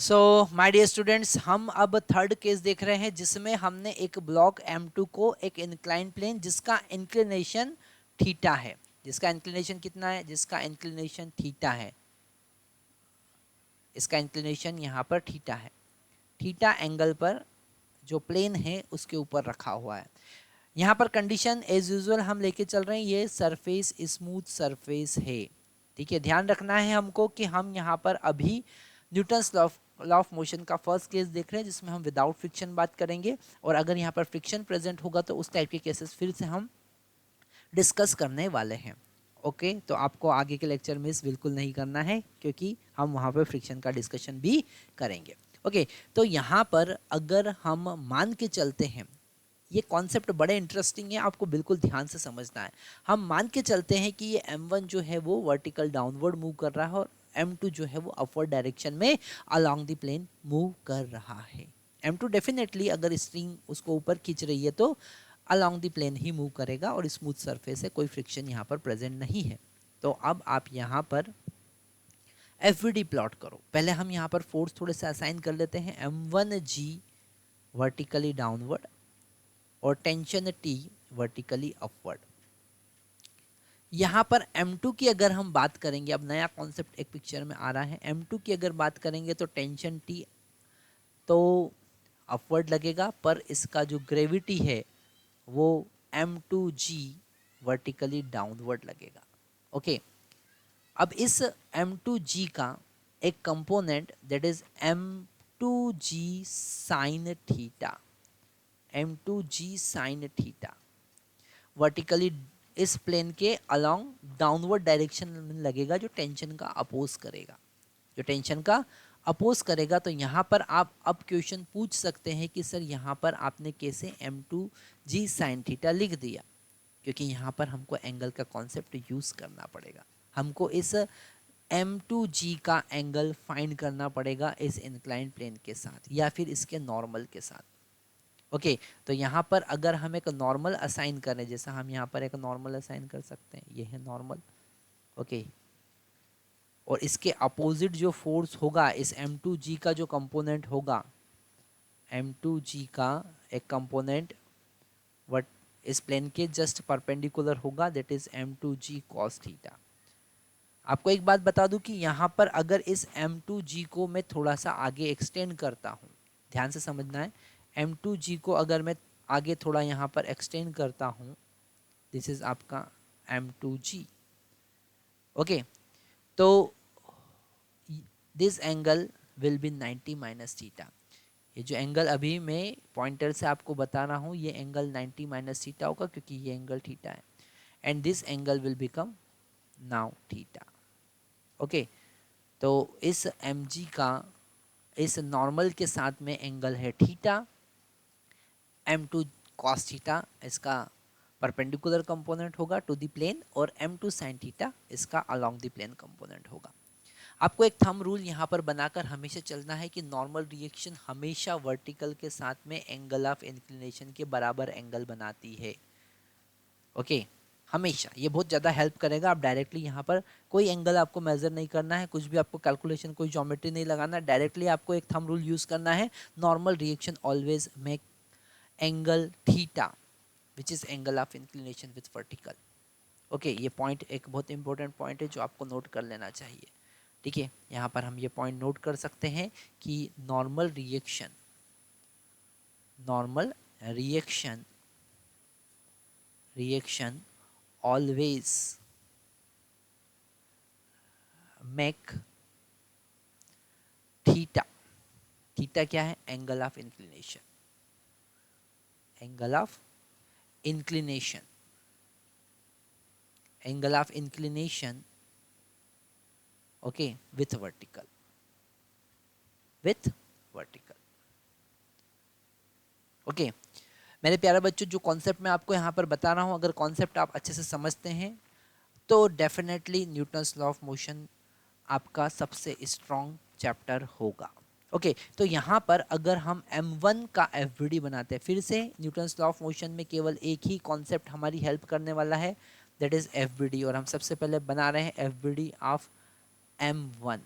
So my dear students, हम अब third case देख रहे हैं जिसमें हमने एक ब्लॉक M2 को एक इंक्लाइन प्लेन जिसका इंक्लिनेशन थीटा है, जिसका इंक्लिनेशन कितना है, जिसका इंक्लिनेशन थीटा है, इसका इंक्लिनेशन यहाँ पर थीटा है, थीटा एंगल पर जो प्लेन है उसके ऊपर रखा हुआ है। यहाँ पर कंडीशन एज यूजुअल हम लेके चल रहे हैं, ये सरफेस स्मूथ सरफेस है। ठीक है, ध्यान रखना है हमको कि हम यहाँ पर अभी न्यूटन्स लॉ ऑफ मोशन का फर्स्ट केस देख रहे हैं जिसमें हम विदाउट फ्रिक्शन बात करेंगे, और अगर यहाँ पर फ्रिक्शन प्रेजेंट होगा तो उस टाइप के केसेस फिर से हम डिस्कस करने वाले हैं। ओके, तो आपको आगे के लेक्चर मिस बिल्कुल नहीं करना है क्योंकि हम वहाँ पर फ्रिक्शन का डिस्कशन भी करेंगे। ओके, तो यहाँ पर अगर हम मान के चलते हैं, ये कॉन्सेप्ट बड़े इंटरेस्टिंग है, आपको बिल्कुल ध्यान से समझना है। हम मान के चलते हैं कि ये M1 जो है वो वर्टिकल डाउनवर्ड मूव कर रहा है और M2 जो है वो अपवर्ड डायरेक्शन में अलोंग द प्लेन मूव कर रहा है। M2 डेफिनेटली अगर स्ट्रिंग उसको ऊपर खींच रही है तो अलोंग द प्लेन ही मूव करेगा और स्मूथ सरफेस है, कोई फ्रिक्शन यहाँ पर प्रेजेंट नहीं है। तो अब आप यहाँ पर FVD प्लॉट करो। पहले हम यहाँ पर फोर्स थोड़े से असाइन कर लेते हैं, M1G वर्टिकली डाउनवर्ड और टेंशन T वर्टिकली अपवर्ड। यहाँ पर M2 की अगर हम बात करेंगे, अब नया कॉन्सेप्ट एक पिक्चर में आ रहा है, M2 की अगर बात करेंगे तो टेंशन T तो अपवर्ड लगेगा, पर इसका जो ग्रेविटी है वो M2G वर्टिकली डाउनवर्ड लगेगा। ओके, अब इस M2G का एक component that is M2G sine theta, M2G sine theta vertically इस प्लेन के अलोंग डाउनवर्ड डायरेक्शन में लगेगा, जो टेंशन का अपोज करेगा, जो टेंशन का अपोज करेगा। तो यहाँ पर आप अब क्वेश्चन पूछ सकते हैं कि सर यहाँ पर आपने कैसे M2G साइन थीटा लिख दिया, क्योंकि यहाँ पर हमको एंगल का कॉन्सेप्ट यूज करना पड़ेगा, हमको इस M2G का एंगल फाइंड करना पड़ेगा इस इंक्लाइन प्लेन के साथ या फिर इसके नॉर्मल के साथ। ओके, तो यहाँ पर अगर हम एक नॉर्मल असाइन करें, जैसा हम यहाँ पर एक नॉर्मल असाइन कर सकते हैं, ये है नॉर्मल। ओके, और इसके अपोजिट जो फोर्स होगा इस M2G का जो कंपोनेंट होगा, M2G का एक कंपोनेंट वट इस प्लेन के जस्ट परपेंडिकुलर होगा, that is M2G cos theta. आपको एक बात बता दूं कि यहाँ पर अगर इस M2G को मैं थोड़ा सा आगे एक्सटेंड करता हूँ, ध्यान से समझना है, M2G को अगर मैं आगे थोड़ा यहाँ पर एक्सटेंड करता हूँ, दिस इज आपका M2G। ओके, तो this angle will be 90 minus theta. ये जो एंगल अभी मैं पॉइंटर से आपको बता रहा हूँ, ये एंगल 90 माइनस थीटा होगा क्योंकि ये एंगल थीटा है, and this angle will become now theta. Okay, तो इस mg का इस नॉर्मल के साथ में एंगल है थीटा, M2 cos थीटा इसका परपेंडिकुलर कंपोनेंट होगा टू द प्लेन, और M2 sin थीटा इसका अलोंग द प्लेन कंपोनेंट होगा। आपको एक थंब रूल यहाँ पर बनाकर हमेशा चलना है कि नॉर्मल रिएक्शन हमेशा वर्टिकल के साथ में एंगल ऑफ इंक्लिनेशन के बराबर एंगल बनाती है। ओके, हमेशा ये बहुत ज़्यादा हेल्प करेगा। आप डायरेक्टली यहाँ पर कोई एंगल आपको मेजर नहीं करना है, कुछ भी आपको कैलकुलेशन, कोई ज्योमेट्री नहीं लगाना, डायरेक्टली आपको एक थंब रूल यूज़ करना है, normal reaction always make angle theta which is angle of inclination with vertical. Okay, ये पॉइंट एक बहुत इंपॉर्टेंट पॉइंट है जो आपको नोट कर लेना चाहिए। ठीक है, यहाँ पर हम ये पॉइंट नोट कर सकते हैं कि normal reaction always make theta, theta क्या है, angle of inclination, angle of inclination, angle of inclination, okay, with vertical, with vertical. Okay, मेरे प्यारे बच्चों, जो कॉन्सेप्ट मैं आपको यहाँ पर बता रहा हूँ, अगर कॉन्सेप्ट आप अच्छे से समझते हैं तो definitely Newton's law of motion आपका सबसे स्ट्रॉन्ग चैप्टर होगा। ओके, तो यहाँ पर अगर हम M1 का FVD बनाते हैं, फिर से न्यूटन्स लॉ ऑफ मोशन में केवल एक ही कॉन्सेप्ट हमारी हेल्प करने वाला है, दैट इज FVD, और हम सबसे पहले बना रहे हैं FVD ऑफ M1।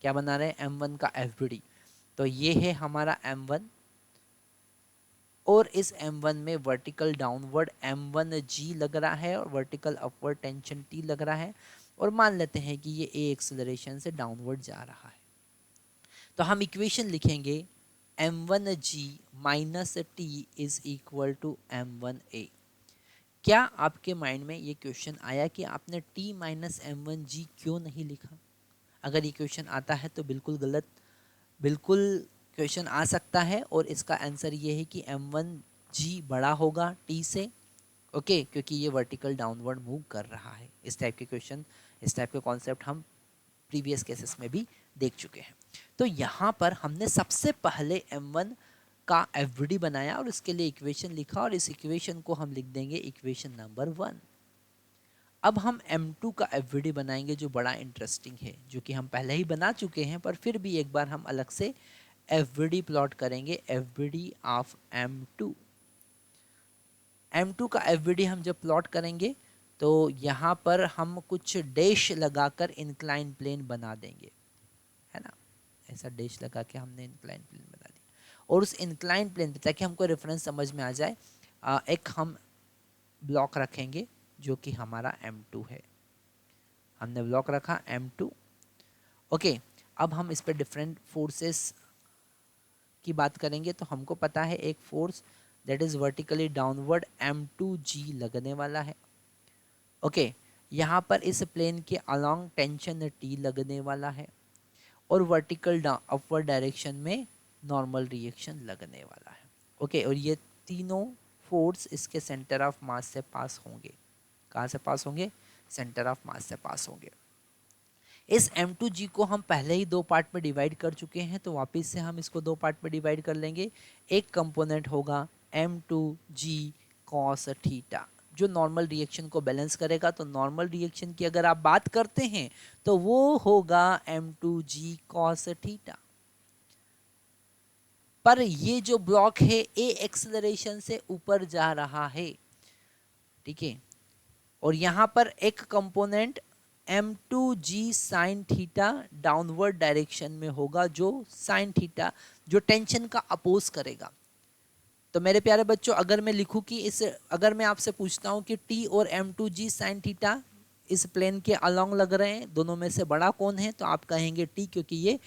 क्या बना रहे हैं, M1 का FVD। तो ये है हमारा m1 और इस m1 में वर्टिकल डाउनवर्ड m1g लग रहा है और वर्टिकल अपवर्ड टेंशन t लग रहा है, और मान लेते हैं कि ये a एक्सेलरेशन से डाउनवर्ड जा रहा है। तो हम इक्वेशन लिखेंगे m1g minus T is equal to m1a। क्या आपके माइंड में ये क्वेश्चन आया कि आपने t माइनस m1g क्यों नहीं लिखा? अगर ये क्वेश्चन आता है तो बिल्कुल गलत, बिल्कुल क्वेश्चन आ सकता है और इसका आंसर ये है कि m1g बड़ा होगा t से, ओके, क्योंकि ये वर्टिकल डाउनवर्ड मूव कर रहा है। इस टाइप के क्वेश्चन, इस टाइप के कॉन्सेप्ट हम प्रीवियस केसेस में भी देख चुके हैं। तो यहाँ पर हमने सबसे पहले m1 का एफवीडी बनाया और इसके लिए इक्वेशन लिखा और इस इक्वेशन को हम लिख देंगे इक्वेशन नंबर 1। अब हम m2 का एफवीडी बनाएंगे जो बड़ा इंटरेस्टिंग है, जो कि हम पहले ही बना चुके हैं, पर फिर भी एक बार हम अलग से एफवीडी प्लॉट करेंगे, एफवीडी ऑफ m2। m2 का एफवीडी हम जब प्लॉट करेंगे तो यहाँ पर हम कुछ डैश लगाकर इंक्लाइन प्लेन बना देंगे, है ना, ऐसा डैश लगा के हमने इंक्लाइन प्लेन बना दिया। और उस इंक्लाइन प्लेन पे, ताकि हमको रेफरेंस समझ में आ जाए, एक हम ब्लॉक रखेंगे जो कि हमारा m2 है। हमने ब्लॉक रखा m2, ओके। अब हम इस पे डिफरेंट फोर्सेस की बात करेंगे तो हमको पता है एक force that is vertically downward m2g लगने वाला है, ओके। यहाँ पर इस प्लेन के अलोंग टेंशन t लगने वाला है और वर्टिकल अपवर्ड डायरेक्शन में नॉर्मल रिएक्शन लगने वाला है, ओके। और ये तीनों फोर्स इसके सेंटर ऑफ मास से पास होंगे। कहाँ से पास होंगे? सेंटर ऑफ मास से पास होंगे। इस m2g को हम पहले ही दो पार्ट में डिवाइड कर चुके हैं, तो वापस से हम इसको दो पार्ट में डिवाइड कर लेंगे। एक कंपोनेंट होगा m2g cos थीटा, जो नॉर्मल रिएक्शन को बैलेंस करेगा। तो नॉर्मल रिएक्शन की अगर आप बात करते हैं तो वो होगा m2g cos थीटा। पर ये जो ब्लॉक है a एक्सेलरेशन से ऊपर जा रहा है, ठीक है, और यहां पर एक component m2g sine theta downward direction में होगा, जो साइन थीटा, जो टेंशन का अपोज करेगा। तो मेरे प्यारे बच्चों, अगर मैं लिखूं कि अगर मैं आपसे पूछता हूं कि t और m2g साइन थीटा इस प्लेन के अलोंग लग रहे हैं, दोनों में से बड़ा कौन है? तो आप कहेंगे t, क्योंकि ये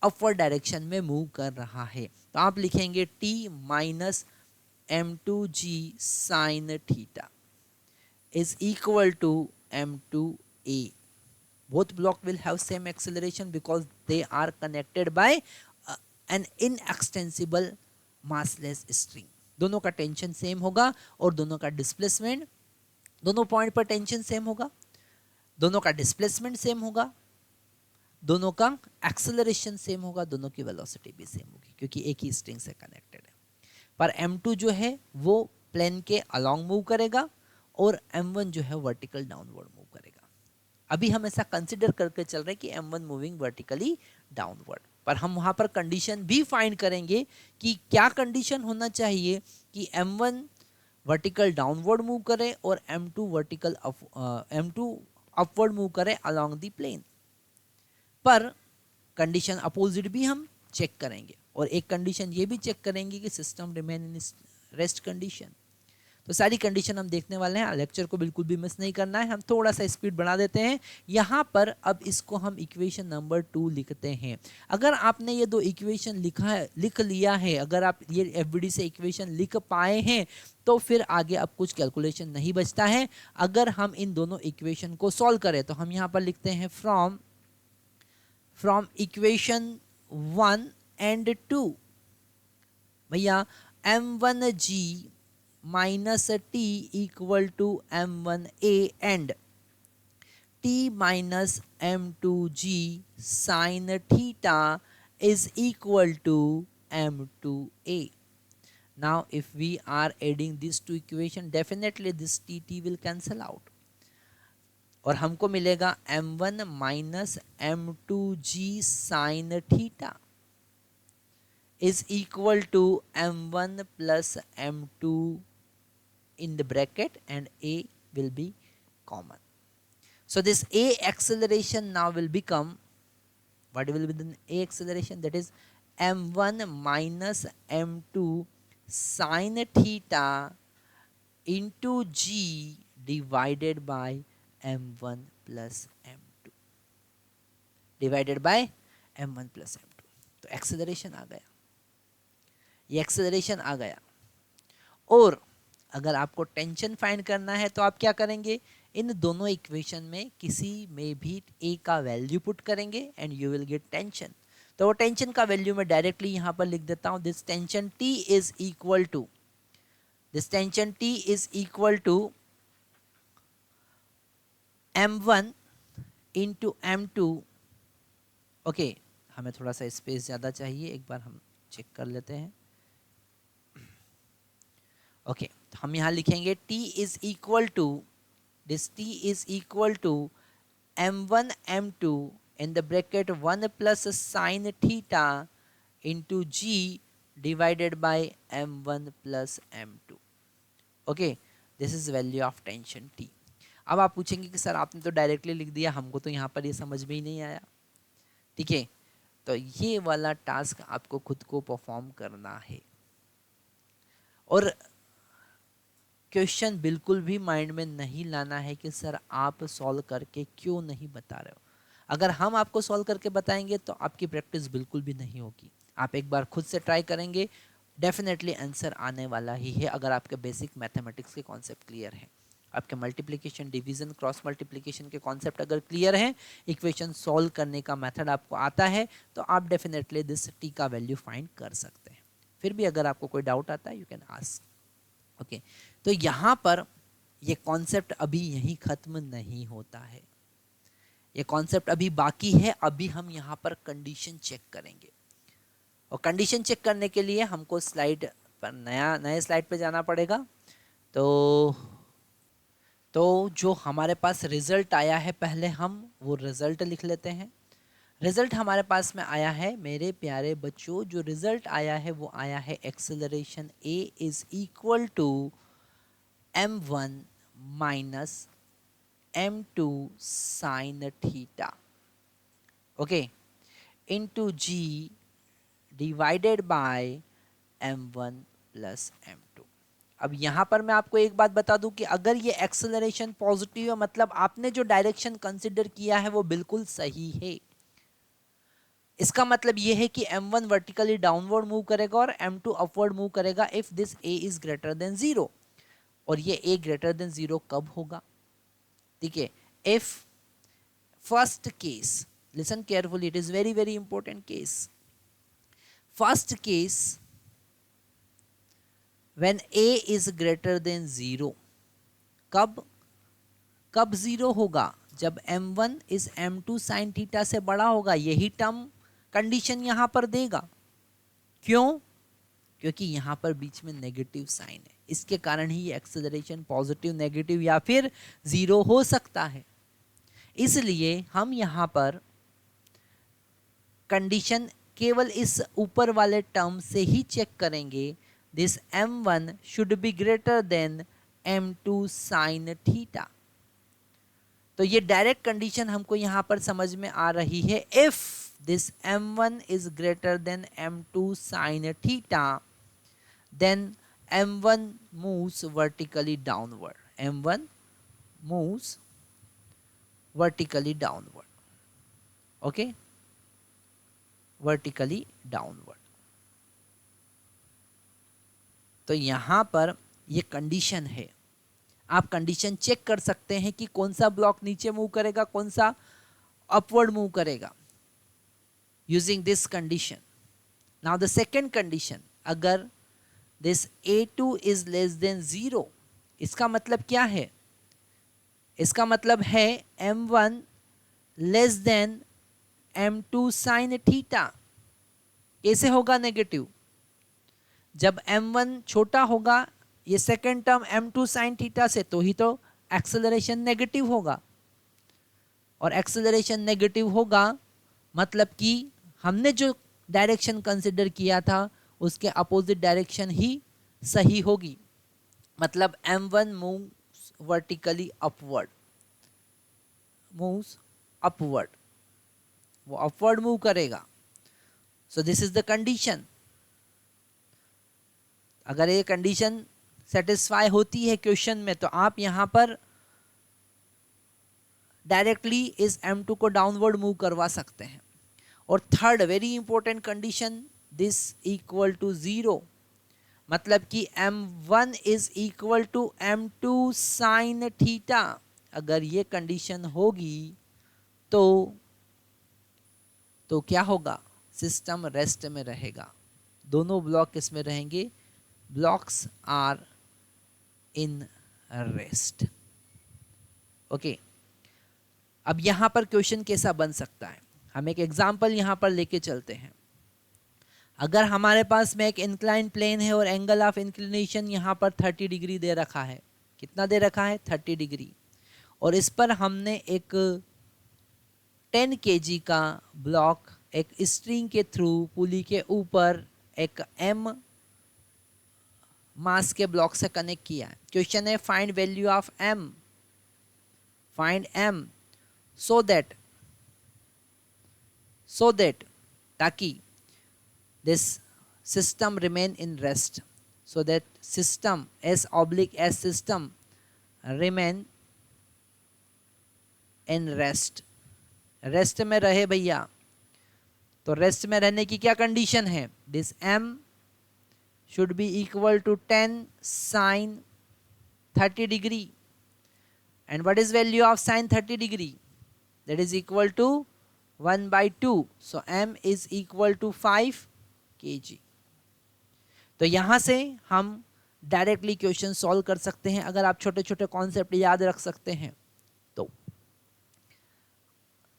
अपवर्ड डायरेक्शन में मूव कर रहा है। तो आप लिखेंगे t minus m2g sine theta is equal to m2a. Both block will have same acceleration because they are connected by an inextensible massless string. दोनों का टेंशन सेम होगा और दोनों का डिस्प्लेसमेंट, दोनों पॉइंट पर टेंशन सेम होगा, दोनों का डिस्प्लेसमेंट सेम होगा, दोनों का एक्सेलरेशन सेम होगा, दोनों की वेलोसिटी भी सेम होगी, क्योंकि एक ही स्ट्रिंग से कनेक्टेड है। पर m2 जो है वो प्लेन के अलोंग मूव करेगा और m1 जो है वर्टिकल डाउनवर्ड मूव करेगा। अभी हम ऐसा कंसिडर करके चल रहे हैं कि m1 मूविंग वर्टिकली डाउनवर्ड, पर हम वहां पर कंडीशन भी फाइंड करेंगे कि क्या कंडीशन होना चाहिए कि m1 वर्टिकल डाउनवर्ड मूव करे और m2 अपवर्ड मूव करे अलोंग द प्लेन। पर कंडीशन अपोजिट भी हम चेक करेंगे और एक कंडीशन ये भी चेक करेंगे कि system remain in rest condition. तो सारी कंडीशन हम देखने वाले हैं, लेक्चर को बिल्कुल भी मिस नहीं करना है। हम थोड़ा सा स्पीड बढ़ा देते हैं यहाँ पर। अब इसको हम इक्वेशन नंबर 2 लिखते हैं। अगर आपने ये दो इक्वेशन लिख लिया है, अगर आप ये एफवीडी से इक्वेशन लिख पाए हैं, तो फिर आगे अब कुछ कैलकुलेशन नहीं बचता है। अगर हम इन दोनों इक्वेशन को सॉल्व करें तो हम यहाँ पर लिखते हैं फ्रॉम इक्वेशन 1 and 2, भैया m1g minus t equal to m1a and t minus m2g sine theta is equal to m2a. Now if we are adding these two equation, definitely this t will cancel out और हमको मिलेगा m1 minus m2g sine theta is equal to m1 plus m2 in the bracket, and a will be common. So this a acceleration now will become, what will be the a acceleration? That is m1 minus m2 sine theta into g divided by m1 plus m2 divided by m1 plus m2। तो acceleration आ गया, ये acceleration आ गया। और अगर आपको tension find करना है तो आप क्या करेंगे, इन दोनों इक्वेशन में किसी में भी a का वैल्यू पुट करेंगे and you will get tension. तो वो टेंशन का वैल्यू मैं डायरेक्टली यहां पर लिख देता हूं, this tension T is equal to, this tension T is equal to m1 into m2। Okay, हमें थोड़ा सा स्पेस ज़्यादा चाहिए, एक बार हम चेक कर लेते हैं। ओके, तो हम यहाँ लिखेंगे T is equal to, this T is equal to m1 m2 in the bracket 1 plus sine theta into g divided by m1 plus m2। Okay, this is value of tension T। अब आप पूछेंगे कि sir आपने तो directly लिख दिया, हमको तो यहाँ पर ये समझ में ही नहीं आया। ठीक है, तो ये वाला टास्क आपको खुद को परफॉर्म करना है और क्वेश्चन बिल्कुल भी माइंड में नहीं लाना है कि सर आप सॉल्व करके क्यों नहीं बता रहे हो। अगर हम आपको सॉल्व करके बताएंगे तो आपकी प्रैक्टिस बिल्कुल भी नहीं होगी। आप एक बार खुद से ट्राई करेंगे, डेफिनेटली आंसर आने वाला ही है अगर आपके बेसिक मैथमेटिक्स के कॉन्सेप्ट क्लियर हैं, आपके मल्टीप्लिकेशन डिवीजन क्रॉस मल्टीप्लिकेशन के कॉन्सेप्ट अगर क्लियर हैं, इक्वेशन सॉल्व करने का मेथड आपको आता है, तो आप डेफिनेटली दिस टी का वैल्यू फाइंड कर सकते हैं। फिर भी अगर आपको कोई डाउट आता है यू कैन आस्क। ओके, तो यहाँ पर ये कॉन्सेप्ट अभी यहीं खत्म नहीं होता है, ये कॉन्सेप्ट अभी बाकी है। अभी हम यहाँ पर कंडीशन चेक करेंगे और कंडीशन चेक करने के लिए हमको स्लाइड पर नए स्लाइड पे जाना पड़ेगा। तो जो हमारे पास रिजल्ट आया है पहले हम वो रिजल्ट लिख लेते हैं। रिजल्ट हमारे पास में आया है मेरे प्यारे बच्चों, जो रिजल्ट आया है वो आया है acceleration a is equal to m1 minus m2 sine theta, okay, into g divided by m1 plus m2। अब यहाँ पर मैं आपको एक बात बता दूं कि अगर ये एक्सेलरेशन पॉजिटिव है मतलब आपने जो डायरेक्शन कंसिडर किया है वो बिल्कुल सही है। इसका मतलब ये है कि m1 वर्टिकली डाउनवर्ड मूव करेगा और m2 अपवर्ड मूव करेगा if this a is greater then 0। और ये a ग्रेटर देन 0 कब होगा? ठीक है, if first case, listen carefully, it is very very important case. First case when a is greater than 0, कब 0 होगा? जब m1 is m2 sin theta से बड़ा होगा। यही टर्म कंडीशन यहां पर देगा। क्यों? क्योंकि यहां पर बीच में नेगेटिव साइन है, इसके कारण ही ये एक्सेलरेशन पॉजिटिव, नेगेटिव या फिर 0 हो सकता है। इसलिए हम यहां पर कंडीशन केवल इस ऊपर वाले टर्म से ही चेक करेंगे, this m1 should be greater than m2 sine theta. तो ये डायरेक्ट कंडीशन हमको यहां पर समझ में आ रही है। If this m1 is greater than m2 sine theta then m1 moves vertically downward, m1 moves vertically downward, okay, vertically downward. तो यहां पर ये कंडीशन है, आप कंडीशन चेक कर सकते हैं कि कौन सा ब्लॉक नीचे मूव करेगा, कौन सा अपवर्ड मूव करेगा, using this condition. Now the second condition, अगर this a2 is less than 0, इसका मतलब क्या है? इसका मतलब है m1 less than m2 sine theta. कैसे होगा नेगेटिव? जब m1 छोटा होगा, ये second term m2 sine theta से, तो ही तो एक्सेलरेशन नेगेटिव होगा। और एक्सेलरेशन नेगेटिव होगा मतलब कि हमने जो डायरेक्शन कंसिडर किया था उसके अपोजिट डायरेक्शन ही सही होगी। मतलब m1 moves vertically upward, moves upward, वो अपवर्ड मूव करेगा। So this is the condition. अगर ये कंडीशन सेटिस्फाई होती है क्वेश्चन में तो आप यहां पर डायरेक्टली इस M2 को डाउनवर्ड मूव करवा सकते हैं। और third very important condition, this equal to 0, मतलब कि M1 is equal to M2 sine theta. अगर ये कंडीशन होगी तो क्या होगा, सिस्टम रेस्ट में रहेगा। दोनों ब्लॉक किसमें रहेंगे, blocks are in rest. Okay, अब यहां पर क्वेश्चन कैसा बन सकता है, हम एक एग्जांपल यहां पर लेके चलते हैं। अगर हमारे पास में एक इंक्लाइन प्लेन है और एंगल ऑफ इंक्लिनेशन यहां पर 30 डिग्री दे रखा है, कितना दे रखा है, 30 डिग्री, और इस पर हमने एक 10 kg का ब्लॉक एक स्ट्रिंग के थ्रू पुली के ऊपर एक m मास के ब्लॉक से कनेक्ट किया है। क्वेश्चन है find value of m, find m so that ताकि this system remain in rest, so that system s oblique s system remain in rest, rest में रहे भैया। तो रेस्ट में रहने की क्या कंडीशन है, this m should be equal to 10 sin 30 degree, and what is value of sin 30 degree, that is equal to 1/2, so m is equal to 5 kg। तो यहां से हम डायरेक्टली क्वेश्चन सॉल्व कर सकते हैं अगर आप छोटे छोटे कॉन्सेप्ट याद रख सकते हैं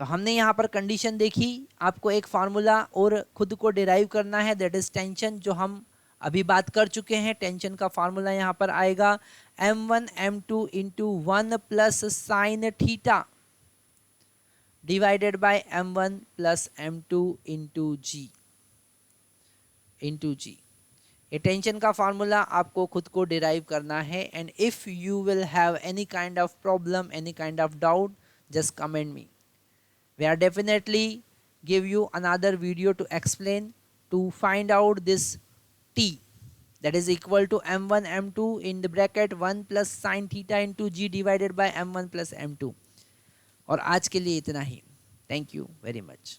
तो हमने यहाँ पर कंडीशन देखी, आपको एक फार्मूला और खुद को डिराइव करना है, दैट इज टेंशन, जो हम अभी बात कर चुके हैं। टेंशन का फार्मूला यहाँ पर आएगा m1 m2 into 1 plus sine theta divided by m1 plus m2 into g. ये टेंशन का फार्मूला आपको खुद को डिराइव करना है। And if you will have any kind of problem, any kind of doubt, just comment me. We are definitely give you another video to explain to find out this t, that is equal to m1 m2 in the bracket 1 plus sin theta into g divided by m1 plus m2। और आज के लिए इतना ही। Thank you very much.